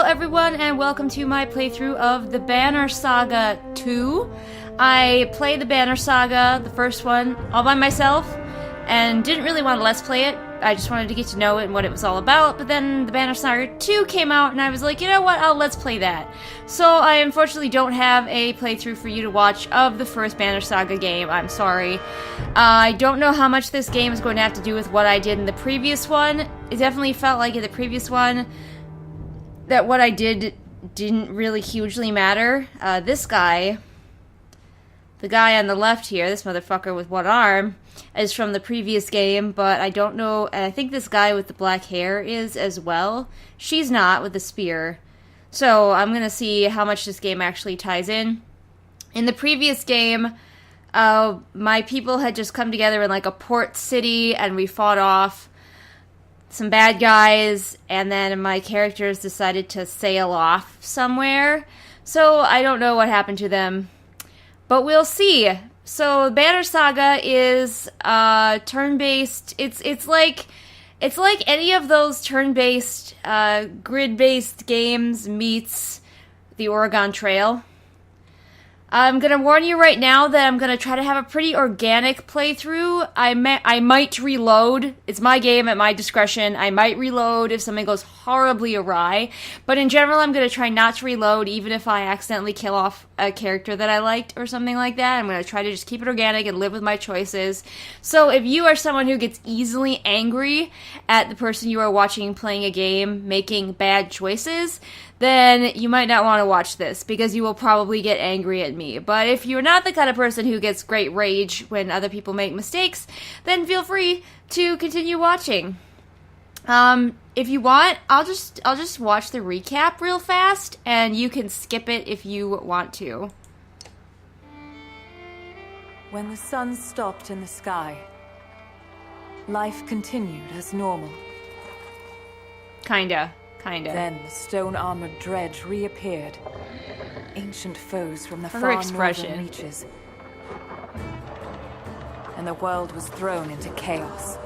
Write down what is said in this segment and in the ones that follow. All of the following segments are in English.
everyone, and welcome to my playthrough of the Banner Saga 2. I played the Banner Saga, the first one, all by myself, and didn't really want to Let's Play it. I just wanted to get to know it and what it was all about, but then the Banner Saga 2 came out, and I was like, you know what, I'll Let's Play that. So I unfortunately don't have a playthrough for you to watch of the first Banner Saga game, I'm sorry. I don't know how much this game is going to have to do with what I did in the previous one. It definitely felt like in the previous one that what I did didn't really hugely matter. This guy, the guy on the left here, this motherfucker with one arm, is from the previous game, but I don't know, and I think this guy with the black hair is as well. She's not, with the spear. So I'm gonna see how much this game actually ties in. In the previous game, my people had just come together in like a port city, and we fought off some bad guys, and then my characters decided to sail off somewhere. So I don't know what happened to them, but we'll see. So Banner Saga is turn-based. It's like any of those turn-based, grid-based games meets the Oregon Trail. I'm gonna warn you right now that I'm gonna try to have a pretty organic playthrough. I might reload. It's my game at my discretion. I might reload if something goes horribly awry. But in general, I'm gonna try not to reload, even if I accidentally kill off a character that I liked or something like that. I'm gonna try to just keep it organic and live with my choices. So if you are someone who gets easily angry at the person you are watching playing a game making bad choices, then you might not want to watch this, because you will probably get angry at me. But if you're not the kind of person who gets great rage when other people make mistakes, then feel free to continue watching. If you want, I'll just watch the recap real fast, and you can skip it if you want to. When the sun stopped in the sky, life continued as normal. Kinda. Then the stone-armored dredge reappeared. Ancient foes from the Her far expression. northern reaches. And the world was thrown into chaos.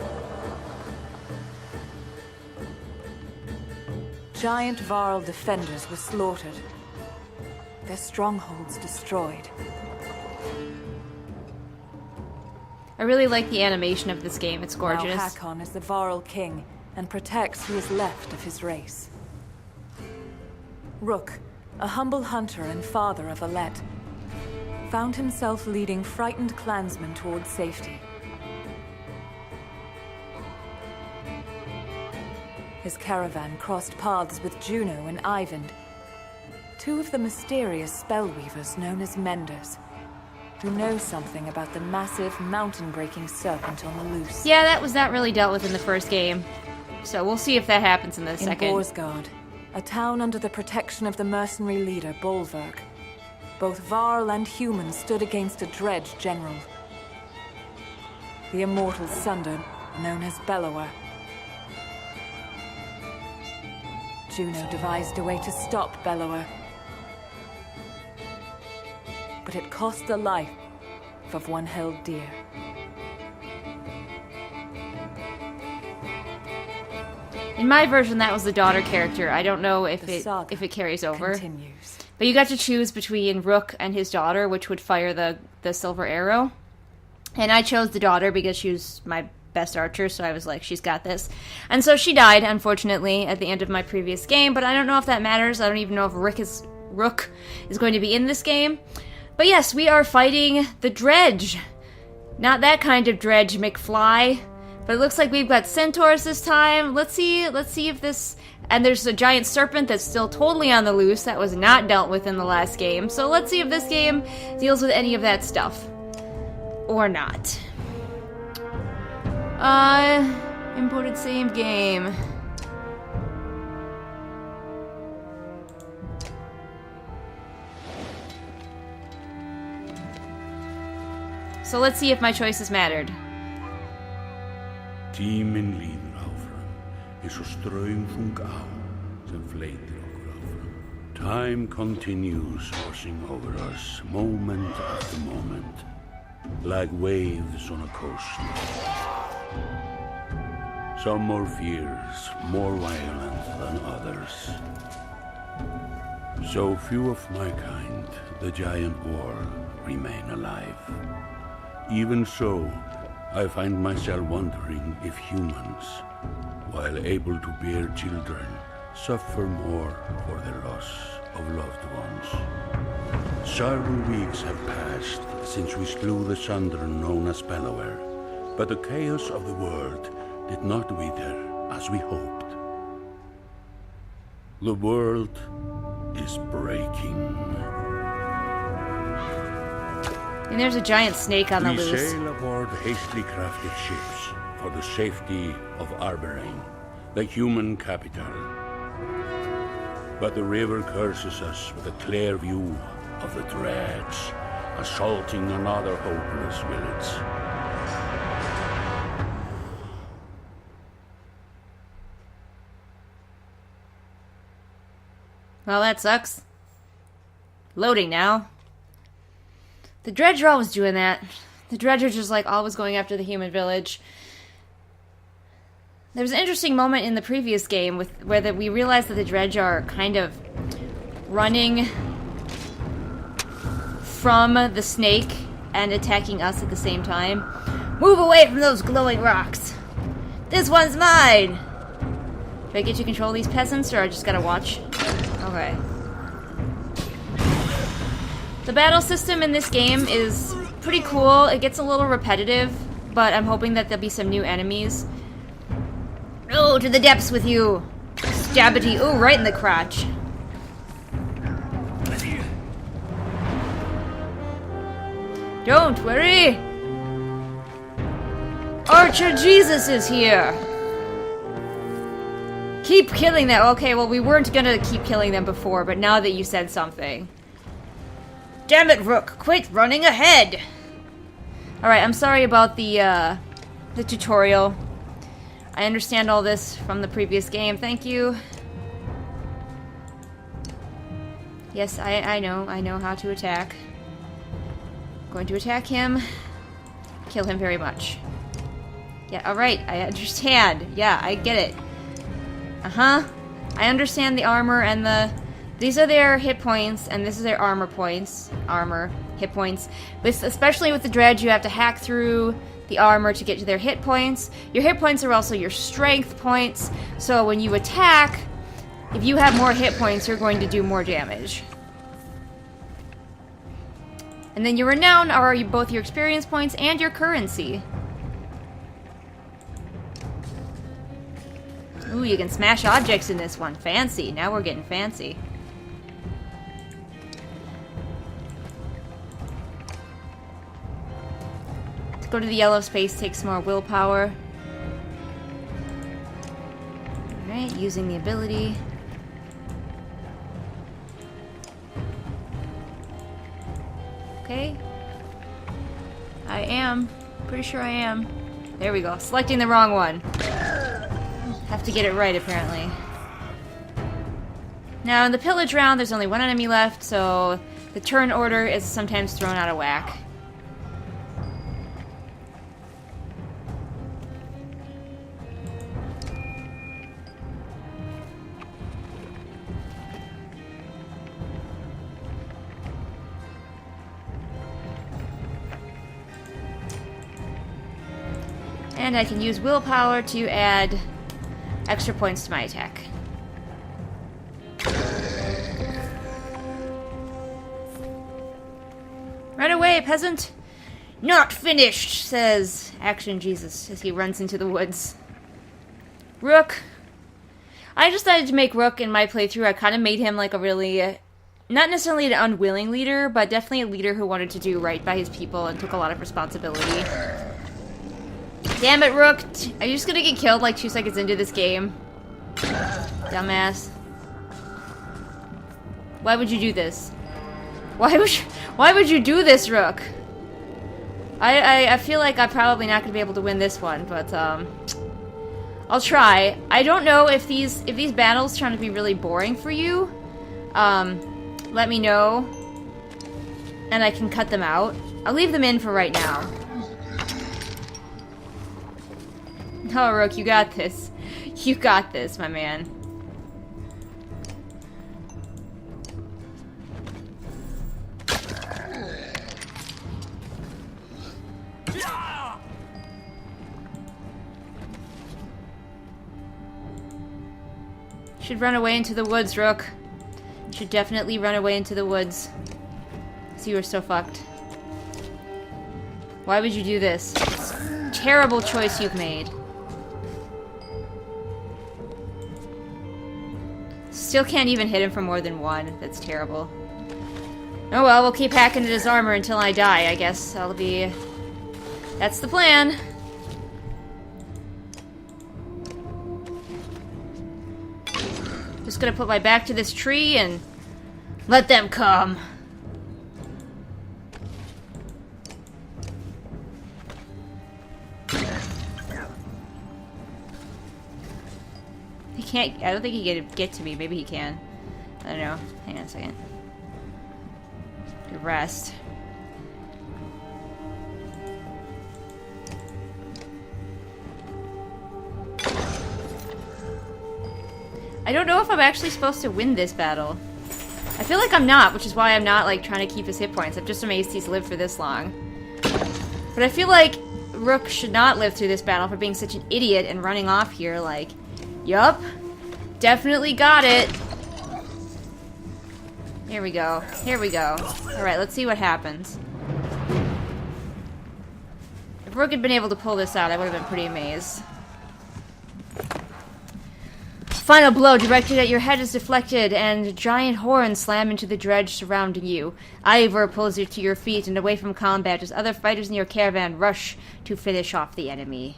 Giant Varl defenders were slaughtered. Their strongholds destroyed. I really like the animation of this game. It's gorgeous. Now Hakon is the Varl king and protects who is left of his race. Rook, a humble hunter and father of Alet, found himself leading frightened clansmen towards safety. His caravan crossed paths with Juno and Eyvind, two of the mysterious spellweavers known as Menders, who know something about the massive, mountain-breaking serpent on the loose. Yeah, that was not really dealt with in the first game. So we'll see if that happens in the second. In Borsgard, a town under the protection of the mercenary leader Bolverk, both Varl and humans stood against a dredge general, the immortal Sunder, known as Bellower. Juno devised a way to stop Bellower, but it cost the life of one held dear. In my version, that was the daughter character. I don't know if it carries over. Continues. But you got to choose between Rook and his daughter, which would fire the silver arrow. And I chose the daughter because she was my best archer, so I was like, she's got this. And so she died, unfortunately, at the end of my previous game, but I don't know if that matters. I don't even know if Rook is going to be in this game. But yes, we are fighting the dredge. Not that kind of dredge, McFly. But it looks like we've got centaurs this time. Let's see if this... And there's a giant serpent that's still totally on the loose. That was not dealt with in the last game. So let's see if this game deals with any of that stuff. Or not. Imported save game. So let's see if my choices mattered. Tíminn líður áfram, eins og straumþung á sem fleytir okkur áfram. Time continues washing over us, moment after moment, like waves on a coast. Some more fierce, more violent than others. So few of my kind, the giant world, remain alive. Even so, I find myself wondering if humans, while able to bear children, suffer more for the loss of loved ones. Several weeks have passed since we slew the Sunder known as Bellower, but the chaos of the world did not wither as we hoped. The world is breaking. And there's a giant snake on the We loose. sail aboard hastily crafted ships for the safety of Arberain, the human capital. But the river curses us with a clear view of the dreads assaulting another hopeless village. Well, that sucks. Loading now. The Dredge are always doing that. The Dredge are just like always going after the human village. There was an interesting moment in the previous game where we realized that the Dredge are kind of running from the snake and attacking us at the same time. Move away from those glowing rocks! This one's mine! Do I get to control these peasants, or I just gotta watch? Okay. The battle system in this game is pretty cool. It gets a little repetitive, but I'm hoping that there'll be some new enemies. Oh, to the depths with you! Stabbity! Oh, right in the crotch. Don't worry! Archer Jesus is here! Keep killing them! Okay, well, we weren't gonna keep killing them before, but now that you said something. Damn it, Rook! Quit running ahead! Alright, I'm sorry about the tutorial. I understand all this from the previous game. Thank you. Yes, I know how to attack. Going to attack him. Kill him very much. Yeah, alright, I understand. Yeah, I get it. Uh-huh. I understand the armor and the... These are their hit points, and this is their armor points. Armor, hit points. Especially with the Dredge, you have to hack through the armor to get to their hit points. Your hit points are also your strength points, so when you attack, if you have more hit points, you're going to do more damage. And then your renown are both your experience points and your currency. Ooh, you can smash objects in this one. Fancy. Now we're getting fancy. To go to the yellow space takes more willpower. Alright, using the ability. Okay. I am. Pretty sure I am. There we go. Selecting the wrong one. Have to get it right, apparently. Now, in the pillage round, there's only one enemy left, so the turn order is sometimes thrown out of whack. And I can use willpower to add extra points to my attack. Run away, peasant! Not finished, says Action Jesus as he runs into the woods. Rook. I decided to make Rook in my playthrough. I kind of made him like a really, not necessarily an unwilling leader, but definitely a leader who wanted to do right by his people and took a lot of responsibility. Damn it, Rook! Are you just gonna get killed like 2 seconds into this game? Dumbass. Why would you do this? Why would you do this, Rook? I feel like I'm probably not gonna be able to win this one, but I'll try. I don't know if these battles turn to be really boring for you. Let me know, and I can cut them out. I'll leave them in for right now. Oh, Rook, you got this. You got this, my man. Should run away into the woods, Rook. Should definitely run away into the woods. See, we're so fucked. Why would you do this? It's a terrible choice you've made. Still can't even hit him for more than one. That's terrible. Oh well, we'll keep hacking at his armor until I die, I guess. That'll be... That's the plan. Just gonna put my back to this tree and let them come. He can't... I don't think he can get to me. Maybe he can. I don't know. Hang on a second. Rest. I don't know if I'm actually supposed to win this battle. I feel like I'm not, which is why I'm not like trying to keep his hit points. I'm just amazed he's lived for this long. But I feel like Rook should not live through this battle for being such an idiot and running off here like, yup, definitely got it. Here we go. Here we go. Alright, let's see what happens. If Rook had been able to pull this out, I would have been pretty amazed. Final blow directed at your head is deflected, and giant horns slam into the dredge surrounding you. Ivor pulls you to your feet and away from combat as other fighters in your caravan rush to finish off the enemy.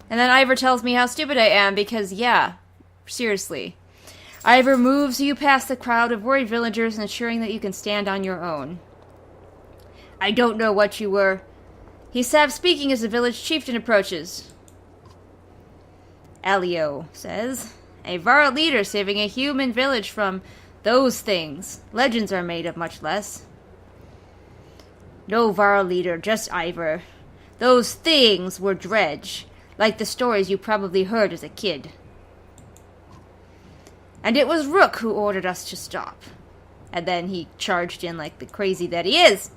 And then Ivor tells me how stupid I am, because yeah, seriously. Ivor moves you past the crowd of worried villagers, ensuring that you can stand on your own. I don't know what you were. He stops speaking as the village chieftain approaches. Elio says, a Varl leader saving a human village from those things. Legends are made of much less. No Varl leader, just Ivor. Those things were dredge, like the stories you probably heard as a kid. And it was Rook who ordered us to stop. And then he charged in like the crazy that he is.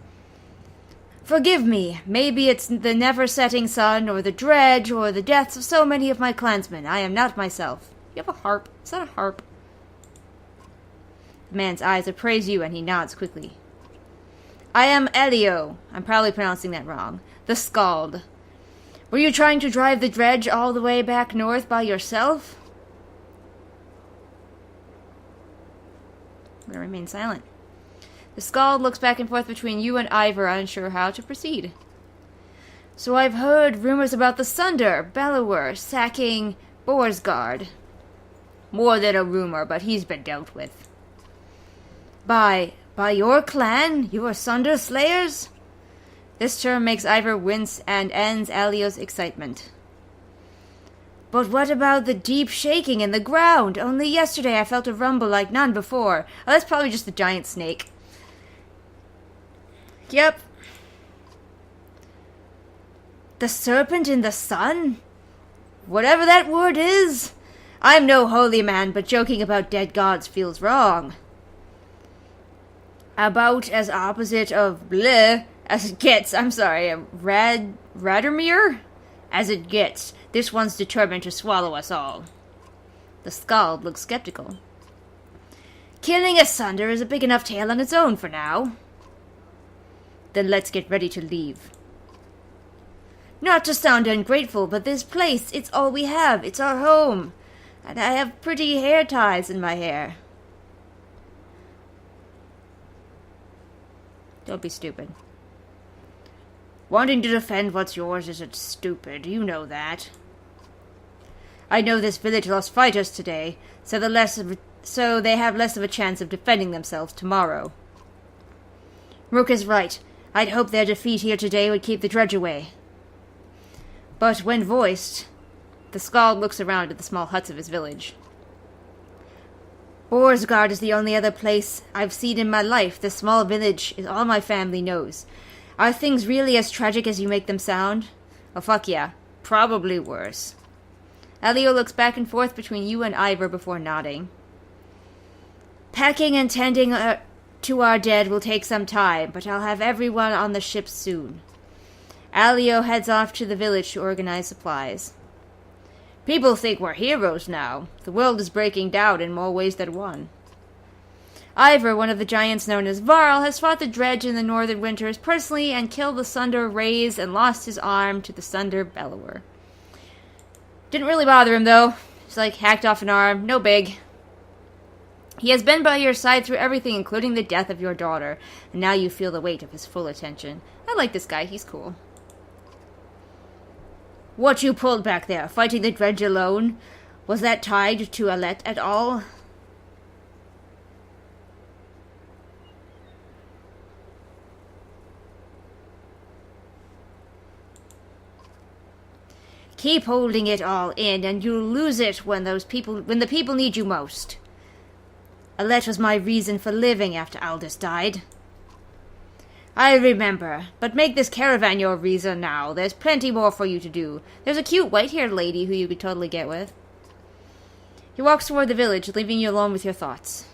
Forgive me, maybe it's the never-setting sun, or the dredge, or the deaths of so many of my clansmen. I am not myself. You have a harp. Is that a harp? The man's eyes appraise you, and he nods quickly. I am Elio. I'm probably pronouncing that wrong. The Scald. Were you trying to drive the dredge all the way back north by yourself? I'm gonna remain silent. The Scald looks back and forth between you and Ivor, unsure how to proceed. So I've heard rumors about the Sunder, Bellower, sacking Borsgard. More than a rumor, but he's been dealt with. By your clan? Your Sunder Slayers? This term makes Ivor wince and ends Elio's excitement. But what about the deep shaking in the ground? Only yesterday I felt a rumble like none before. Oh, that's probably just the giant snake. Yep. The serpent in the sun? Whatever that word is. I'm no holy man, but joking about dead gods feels wrong. About as opposite of bleh as it gets. I'm sorry, Radomir? As it gets. This one's determined to swallow us all. The Scald looks skeptical. Killing a Sunder is a big enough tale on its own for now. Then let's get ready to leave. Not to sound ungrateful, but this place, it's all we have. It's our home. And I have pretty hair ties in my hair. Don't be stupid. Wanting to defend what's yours isn't stupid. You know that. I know this village lost fighters today, so they have less of a chance of defending themselves tomorrow. Rook is right. I'd hoped their defeat here today would keep the dredge away. But when voiced, the Scald looks around at the small huts of his village. Borsgard is the only other place I've seen in my life. This small village is all my family knows. Are things really as tragic as you make them sound? Oh, fuck yeah. Probably worse. Elio looks back and forth between you and Ivor before nodding. Packing and tending to our dead will take some time, but I'll have everyone on the ship soon. Elio heads off to the village to organize supplies. People think we're heroes now. The world is breaking down in more ways than one. Ivor, one of the giants known as Varl, has fought the Dredge in the Northern Winters personally and killed the Sunder Rays and lost his arm to the Sunder Bellower. Didn't really bother him, though. He's like, hacked off an arm. No big. He has been by your side through everything, including the death of your daughter, and now you feel the weight of his full attention. I like this guy. He's cool. What you pulled back there, fighting the Dredge alone, was that tied to Alette at all? Keep holding it all in, and you'll lose it when the people need you most. Alette was my reason for living after Aldous died. I remember, but make this caravan your reason now. There's plenty more for you to do. There's a cute white-haired lady who you could totally get with. He walks toward the village, leaving you alone with your thoughts.